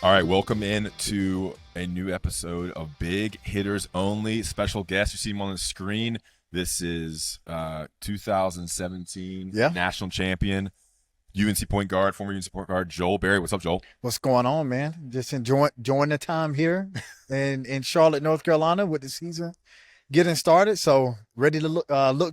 All right, welcome in to a new episode of Big Hitters Only. Special guest, you see him on the screen. This is 2017 national champion, UNC point guard, former UNC point guard, Joel Berry. What's up, Joel? What's going on, man? Just enjoying the time here in Charlotte, North Carolina, with the season getting started. So ready to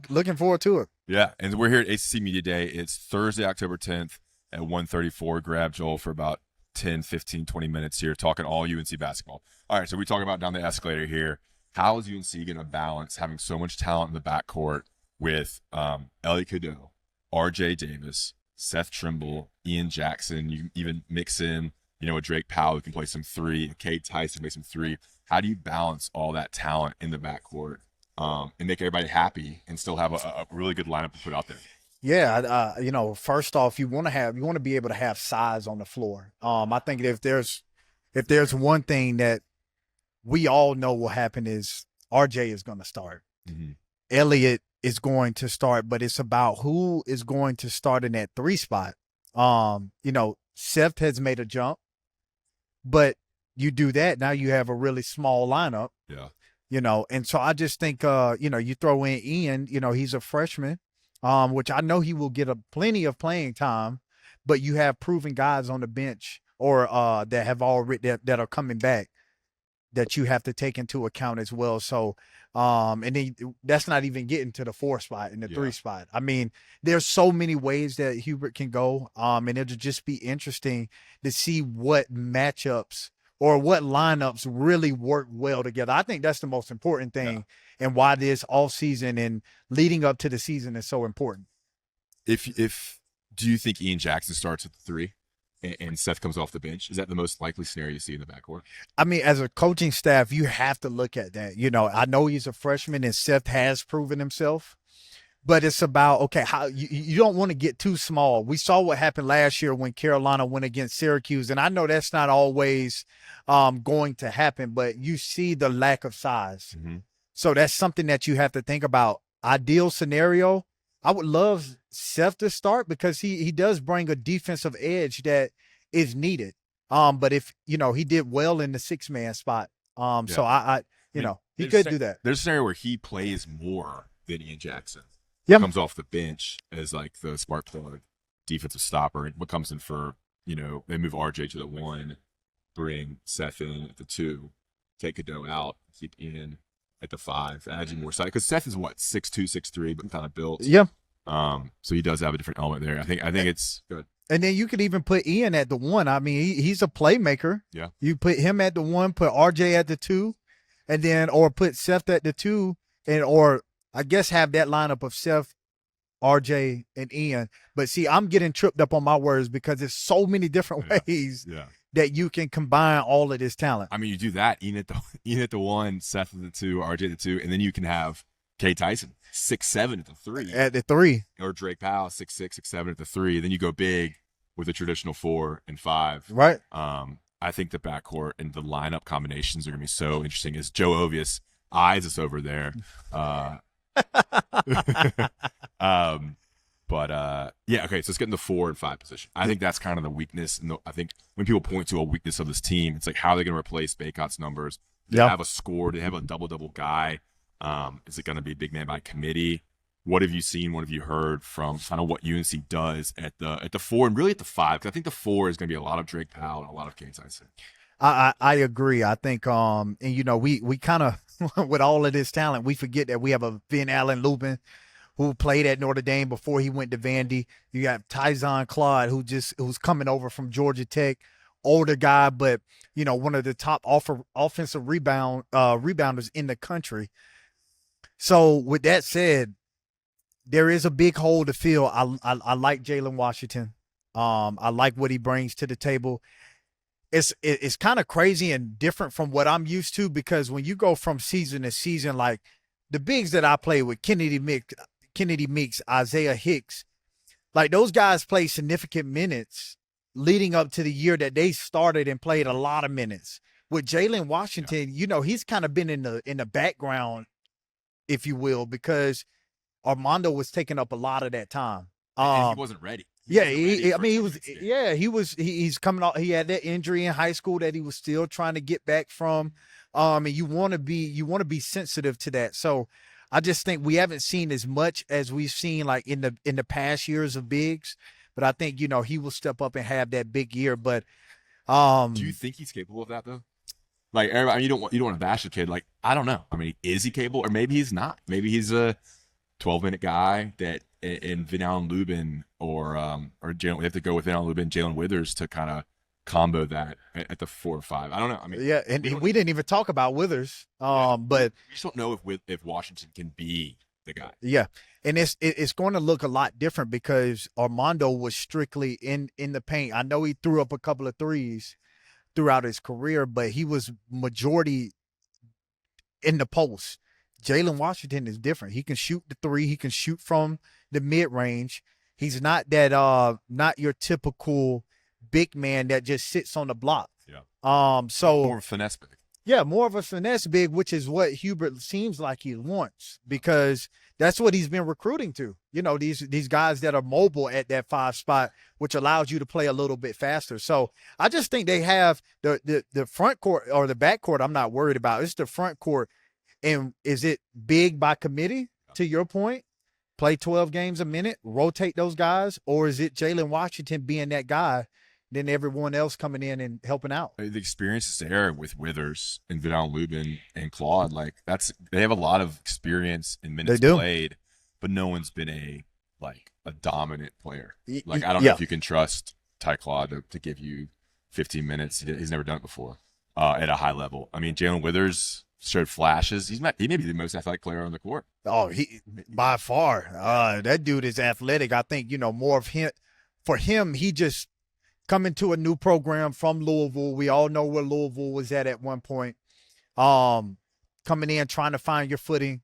looking forward to it. Yeah, and we're here at ACC Media Day. It's Thursday, October 10th at 1:34. Grab Joel for about 10, 15, 20 minutes here talking all UNC basketball. All right, so we talk about down the escalator here. How is UNC going to balance having so much talent in the backcourt with Elliot Cadeau, RJ Davis, Seth Trimble, Ian Jackson? You can even mix in, a Drake Powell who can play some three, Kate Tyson play some three. How do you balance all that talent in the backcourt and make everybody happy and still have a really good lineup to put out there? Yeah, first off, you want to be able to have size on the floor. I think if there's one thing that we all know will happen is RJ is going to start. Mm-hmm. Elliot is going to start, but it's about who is going to start in that 3 spot. Seth has made a jump, but you do that, now you have a really small lineup. Yeah. And so I just think, you throw in Ian, he's a freshman. Which I know he will get plenty of playing time, but you have proven guys on the bench or that have already that are coming back that you have to take into account as well. So, and then that's not even getting to the 4 spot and the 3 spot. I mean, there's so many ways that Hubert can go, and it'll just be interesting to see what matchups or what lineups really work well together. I think that's the most important thing, and why this all season and leading up to the season is so important. If do you think Ian Jackson starts at the 3 and Seth comes off the bench? Is that the most likely scenario you see in the backcourt? I mean, as a coaching staff, you have to look at that. I know he's a freshman and Seth has proven himself, but it's about, okay, how you don't want to get too small. We saw what happened last year when Carolina went against Syracuse, and I know that's not always going to happen, but you see the lack of size. Mm-hmm. So that's something that you have to think about. Ideal scenario, I would love Seth to start because he does bring a defensive edge that is needed. But if, he did well in the 6-man spot. So he could do that. There's a scenario where he plays more than Ian Jackson. Yep. Comes off the bench as like the spark plug defensive stopper, and what comes in for, they move RJ to the 1, bring Seth in at the 2, take Cadeau out, keep Ian at the 5, add you more size, because Seth is 6'2", 6'3", but kind of built. Yeah. So he does have a different element there. I think it's good. And then you could even put Ian at the 1. I mean, he's a playmaker. Yeah. You put him at the 1, put RJ at the 2, and then or put Seth at the 2, or I guess have that lineup of Seth, RJ, and Ian. But see, I'm getting tripped up on my words because there's so many different ways that you can combine all of this talent. I mean, you do that, Ian at the 1, Seth at the 2, RJ at the 2, and then you can have Kate Tyson 6'7" at the 3. At the 3. Or Drake Powell 6'6", 6'7" at the 3. Then you go big with a traditional 4 and 5. Right. I think the backcourt and the lineup combinations are going to be so interesting. As Joe Ovius eyes us over there. Okay, so let's get in the 4 and 5 position. I think that's kind of the weakness. And I think when people point to a weakness of this team, it's like, how are they going to replace Baycott's numbers? They have a score. They have a double-double guy. Is it going to be big man by committee? What have you seen? What have you heard from kind of what UNC does at the 4 and really at the 5? Because I think the 4 is going to be a lot of Drake Powell and a lot of Kate Tyson. I agree. I think, we kind of, with all of this talent, we forget that we have a Finn Allen Lubin who played at Notre Dame before he went to Vandy. You got Tyson Claude, who's coming over from Georgia Tech, older guy, but, one of the top offensive rebounders in the country. So with that said, there is a big hole to fill. I like Jalen Washington. I like what he brings to the table. It's kind of crazy and different from what I'm used to, because when you go from season to season, like the bigs that I play with, Kennedy Meeks, Isaiah Hicks, like those guys play significant minutes leading up to the year that they started and played a lot of minutes. With Jalen Washington, he's kind of been in the background, if you will, because Armando was taking up a lot of that time. And he wasn't ready. Yeah, I mean, he's coming off. He had that injury in high school that he was still trying to get back from. And you want to be sensitive to that. So I just think we haven't seen as much as we've seen like in the past years of bigs. But I think he will step up and have that big year. But do you think he's capable of that though? Like everybody, you don't want to bash the kid. Like I don't know. I mean, is he capable, or maybe he's not? Maybe he's a 12-minute guy that in Van Allen Lubin or Jalen, we have to go with Van Allen Lubin, Jalen Withers to kind of combo that at the 4 or 5. I don't know. I mean, yeah, and we didn't even talk about Withers. But we just don't know if Washington can be the guy. Yeah, and it's going to look a lot different because Armando was strictly in the paint. I know he threw up a couple of threes throughout his career, but he was majority in the post. Jalen Washington is different. He can shoot the three. He can shoot from the mid range. He's not that not your typical big man that just sits on the block. Yeah. So more of a finesse big. Yeah, more of a finesse big, which is what Hubert seems like he wants because that's what he's been recruiting to. These guys that are mobile at that 5 spot, which allows you to play a little bit faster. So I just think they have the front court or the back court. I'm not worried about. It's the front court. And is it big by committee, to your point? Play 12 games a minute, rotate those guys? Or is it Jalen Washington being that guy, then everyone else coming in and helping out? The experience is there with Withers and Van Allen Lubin and Claude. Like they have a lot of experience in minutes played, but no one's been a dominant player. Like I don't know if you can trust Ty Claude to give you 15 minutes. He's never done it before at a high level. I mean, Jalen Withers showed flashes. He may be the most athletic player on the court. Oh, he by far. That dude is athletic. I think more of him. For him, he just coming to a new program from Louisville. We all know where Louisville was at one point. Coming in, trying to find your footing,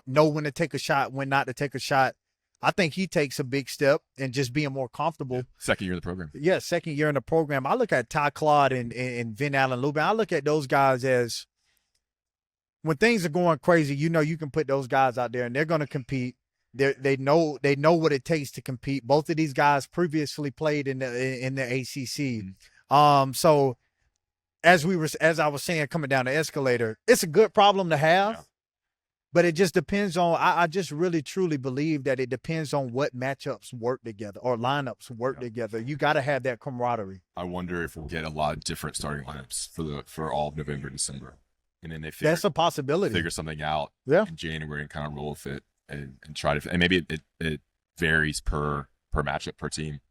know when to take a shot, when not to take a shot. I think he takes a big step in just being more comfortable. Yeah. Second year of the program. Yeah, second year in the program. I look at Ty Claude and Van Allen Lubin. I look at those guys as when things are going crazy, you can put those guys out there and they're going to compete. They know what it takes to compete. Both of these guys previously played in the ACC. Mm-hmm. So as I was saying, coming down the escalator, it's a good problem to have. Yeah. But it just depends on. I just really truly believe that it depends on what matchups work together or lineups work together. You got to have that camaraderie. I wonder if we'll get a lot of different starting lineups for all of November and December, and then that's a possibility. Figure something out in January and kind of roll with it and try to. And maybe it varies per matchup per team.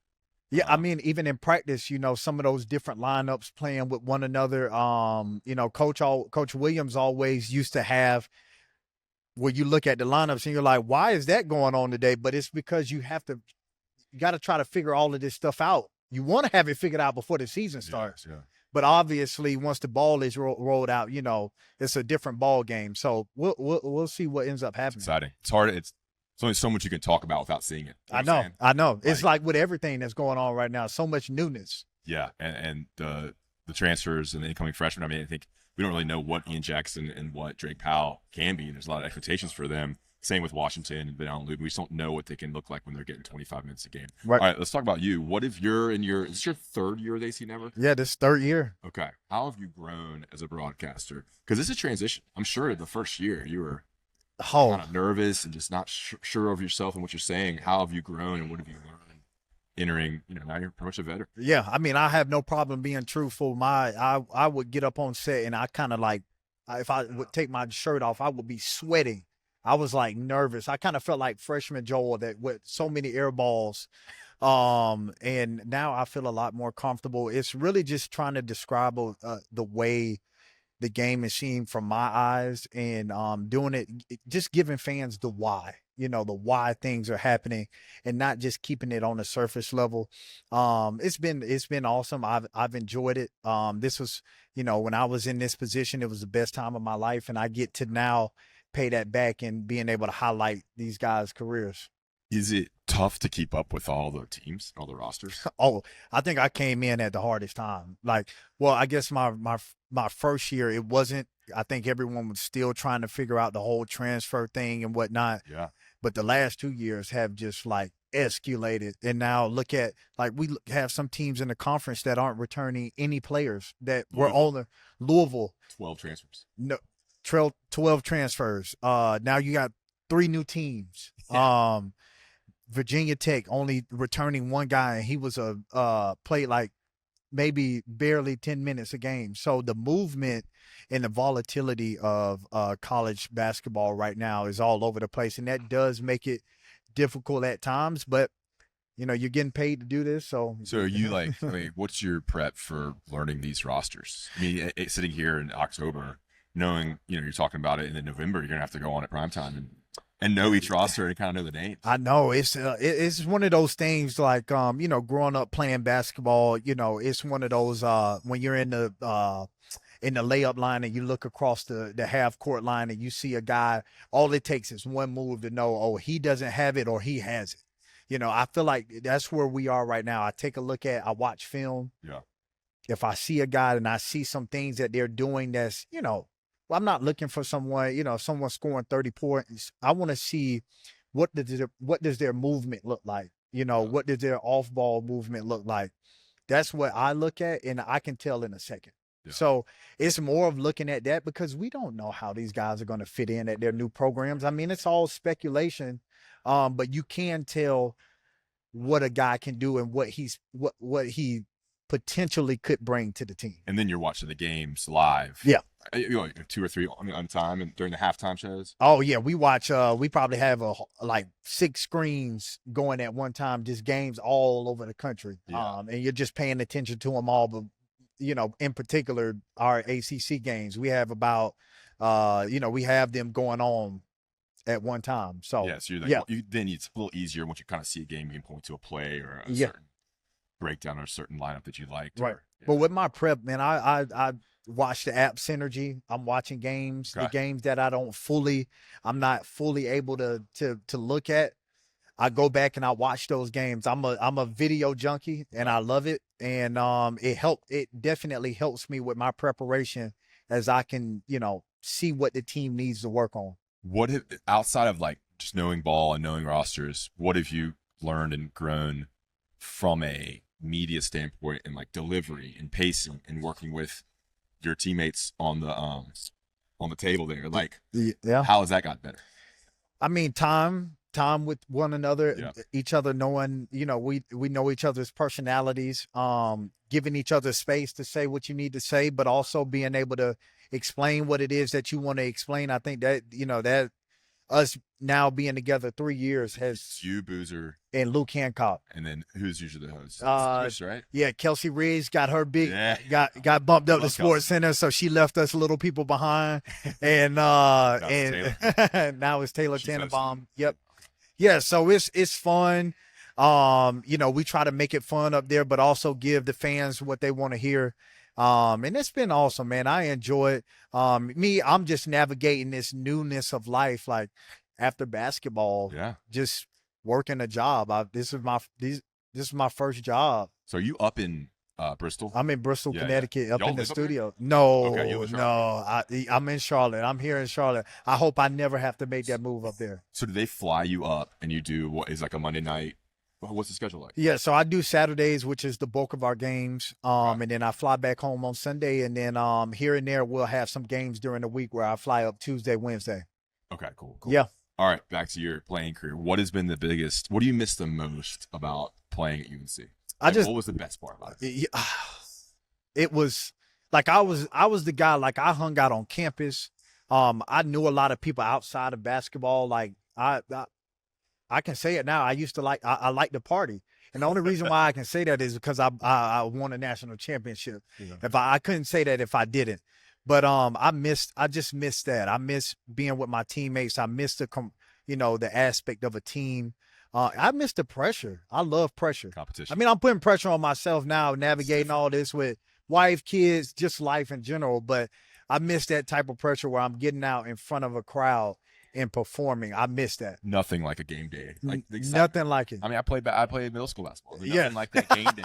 Yeah, I mean, even in practice, some of those different lineups playing with one another. Coach Williams always used to have. Where you look at the lineups and you're like, why is that going on today? But it's because you got to try to figure all of this stuff out. You want to have it figured out before the season starts. Yeah. But obviously, once the ball is rolled out, it's a different ball game. So we'll see what ends up happening. It's exciting. It's hard. It's only so much you can talk about without seeing it. I know. It's like with everything that's going on right now, so much newness. Yeah, and the transfers and the incoming freshmen. I mean, I think we don't really know what Ian Jackson and what Drake Powell can be. There's a lot of expectations for them. Same with Washington and Van Allen Lubin. We just don't know what they can look like when they're getting 25 minutes a game. Right. All right, let's talk about you. What if you're is this your third year with AC Network? Yeah, this third year. Okay. How have you grown as a broadcaster? Because it's a transition. I'm sure the first year you were kind of nervous and just not sure of yourself and what you're saying. How have you grown and what have you learned? Entering, now you're pretty much a veteran. Yeah, I mean, I have no problem being truthful. I would get up on set and I kind of if I would take my shirt off, I would be sweating. I was nervous. I kind of felt like freshman Joel that with so many air balls. And now I feel a lot more comfortable. It's really just trying to describe the way the game is seen from my eyes and doing it, just giving fans the why. The why things are happening and not just keeping it on the surface level. It's been awesome. I've enjoyed it. This was, when I was in this position, it was the best time of my life. And I get to now pay that back and being able to highlight these guys' careers. Is it tough to keep up with all the teams, all the rosters? I think I came in at the hardest time. I guess my first year, it wasn't. I think everyone was still trying to figure out the whole transfer thing and whatnot. Yeah. But the last 2 years have just escalated. And now look at, like, we have some teams in the conference that aren't returning any players that were on the Louisville. 12 transfers. No, 12 transfers. Now you got 3 new teams. Virginia Tech only returning 1 guy, and he was played like maybe barely 10 minutes a game. So the movement and the volatility of college basketball right now is all over the place, and that does make it difficult at times. But you're getting paid to do this, so. So are you like, what's your prep for learning these rosters? I mean, sitting here in October, knowing you're talking about it, and in November you're gonna have to go on at primetime and know each roster and kind of know the names. I know it's one of those things, like growing up playing basketball. It's one of those when you're in the layup line and you look across the half court line and you see a guy, all it takes is one move to know, oh, he doesn't have it or he has it. I feel like that's where we are right now. I watch film. Yeah. If I see a guy and I see some things that they're doing that's, I'm not looking for someone scoring 30 points. I want to see what does their movement look like? What does their off-ball movement look like? That's what I look at, and I can tell in a second. Yeah. So it's more of looking at that, because we don't know how these guys are going to fit in at their new programs. I mean, it's all speculation, but you can tell what a guy can do and what he potentially could bring to the team. And then you're watching the games live. Yeah. 2 or 3 on time and during the halftime shows. Oh yeah, we watch. We probably have like 6 screens going at one time, just games all over the country. Yeah. And you're just paying attention to them all. But in particular, our ACC games, we have about, we have them going on at one time. So yeah, so you're like, well, then it's a little easier once you kind of see a game, you can point to a play or a certain breakdown or a certain lineup that you liked. Right. But with my prep, man, I watch the app Synergy. I'm watching games, the games that I'm not fully able to look at. I go back and I watch those games. I'm a video junkie and I love it. And it definitely helps me with my preparation, as I can, see what the team needs to work on. Outside of like just knowing ball and knowing rosters, what have you learned and grown from a media standpoint and like delivery and pacing and working with your teammates on the table there? Like, how has that got better? I mean, time with one another, each other, knowing, we know each other's personalities, giving each other space to say what you need to say, but also being able to explain what it is that you want to explain. I think that, that us now being together 3 years has you, Boozer, and Luke Hancock. And then who's usually the host? Chris, right? Yeah, Kelsey Riggs got her got bumped up to Sports Center, so she left us little people behind. And now it's Taylor Tannenbaum. Yep. Yeah, so it's fun. We try to make it fun up there, but also give the fans what they want to hear. And it's been awesome, man. I enjoy it. I'm just navigating this newness of life, like after basketball. Yeah. Just working a job. This is my first job. So are you up in Bristol? I'm in Bristol, Connecticut, up in the studio. No, I'm in Charlotte. I'm here in Charlotte. I hope I never have to make that move up there. So do they fly you up and you do what is like a Monday night? What's the schedule like? Yeah, so I do Saturdays, which is the bulk of our games. And then I fly back home on Sunday. And then here and there, we'll have some games during the week where I fly up Tuesday, Wednesday. Okay, cool. Yeah. All right, back to your playing career. What has been what do you miss the most about playing at UNC? What was the best part about it? It was like I was the guy, like I hung out on campus. I knew a lot of people outside of basketball. Like I can say it now. I used to I like to party. And the only reason why I can say that is because I won a national championship. Yeah. I couldn't say that if I didn't. But I just missed that. I miss being with my teammates. I miss the aspect of a team. I miss the pressure. I love pressure. Competition. I mean, I'm putting pressure on myself now, navigating all this with wife, kids, just life in general. But I miss that type of pressure where I'm getting out in front of a crowd and performing. I miss that. Nothing like a game day. Like nothing like it. I mean, I played middle school basketball. Nothing like that game day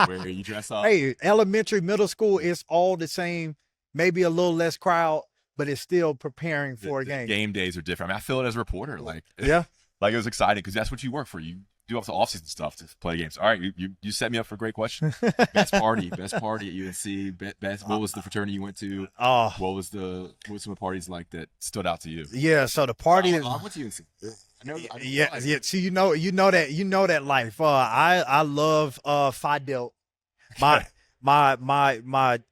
where you dress up. Hey, elementary, middle school, it's all the same. Maybe a little less crowd, but it's still preparing for a game. Game days are different. I mean, I feel it as a reporter. Like, yeah. Like it was exciting because that's what you work for. You do all the off-season stuff to play games. All right, you set me up for a great question. best party at UNC. Best. What was the fraternity you went to? What was some of the parties like that stood out to you? Yeah. So the party. I went to UNC. I know. Yeah. See, you know that life. I love Phi Delta. I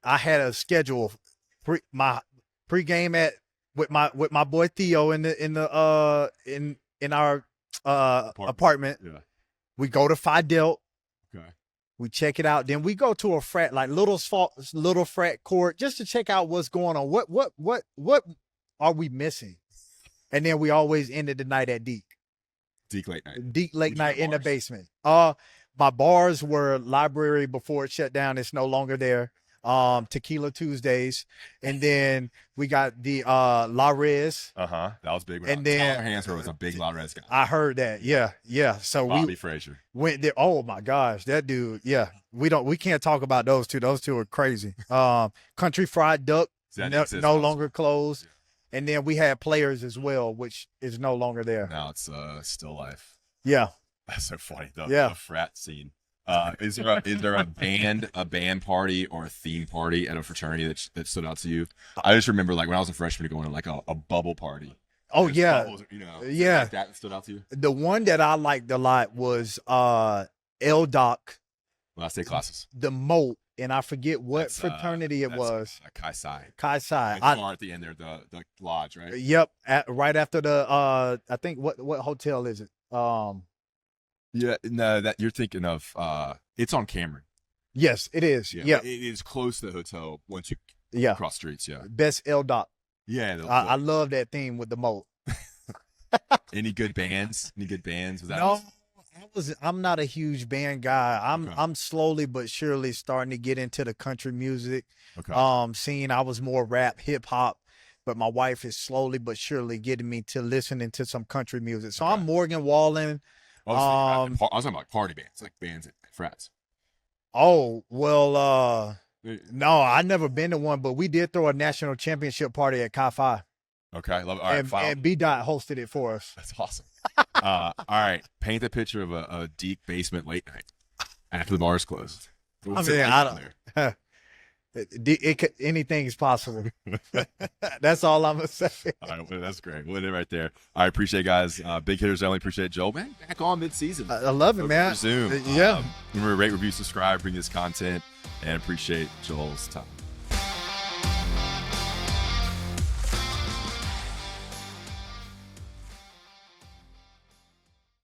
had a schedule my pregame with my boy Theo in our apartment. Yeah. We go to Phi Delta. Okay. We check it out. Then we go to a frat, like little frat court, just to check out what's going on. What are we missing? And then we always ended the night at Deke. Deke late night. Deke late night in the basement. My bars were library before it shut down. It's no longer there. Tequila Tuesdays. And then we got the La Rez. That was big. And then Tyler Hansford was a big La Rez guy. I heard that. Yeah. So Bobby Frazier went there. Oh my gosh, that dude. Yeah. We can't talk about those two. Those two are crazy. Country Fried Duck, no longer closed. Yeah. And then we had Players as well, which is no longer there. Now it's Still Life. Yeah. That's so funny. The frat scene. Is there a band party or a theme party at a fraternity that stood out to you? I just remember like when I was a freshman going to like a bubble party. Oh yeah, bubbles, yeah. Like that stood out to you. The one that I liked a lot was LDoc. Last day classes. The Moat, and I forget what fraternity it was. Chi Psi. Chi Psi. At the end there, the lodge, right? Yep. Right after the I think what hotel is it? Yeah, no, that you're thinking of. It's on Cameron. Yes, it is. Yeah, it is close to the hotel once you cross streets. Yeah, best LDoc. Yeah, I love that theme with the Moat. Any good bands? Was that? No, I'm not a huge band guy. I'm slowly but surely starting to get into the country music. Okay. Scene. I was more rap, hip hop, but my wife is slowly but surely getting me to listening to some country music. So I'm Morgan Wallen. I was talking about party bands, like bands at frats. Oh, well, no, I never been to one, but we did throw a national championship party at Chi Phi. Okay, love it. All right, and B-Dot hosted it for us. That's awesome. All right, paint the picture of a deep basement late night after the bars closed. Anything is possible. That's all I'm gonna say. All right, well, that's great. We'll end it right there. I appreciate it, guys. Big hitters only. Appreciate Joe, man. Back on mid-season. I love it, man. Zoom. Yeah. Remember, rate, review, subscribe, bring this content, and appreciate Joel's time.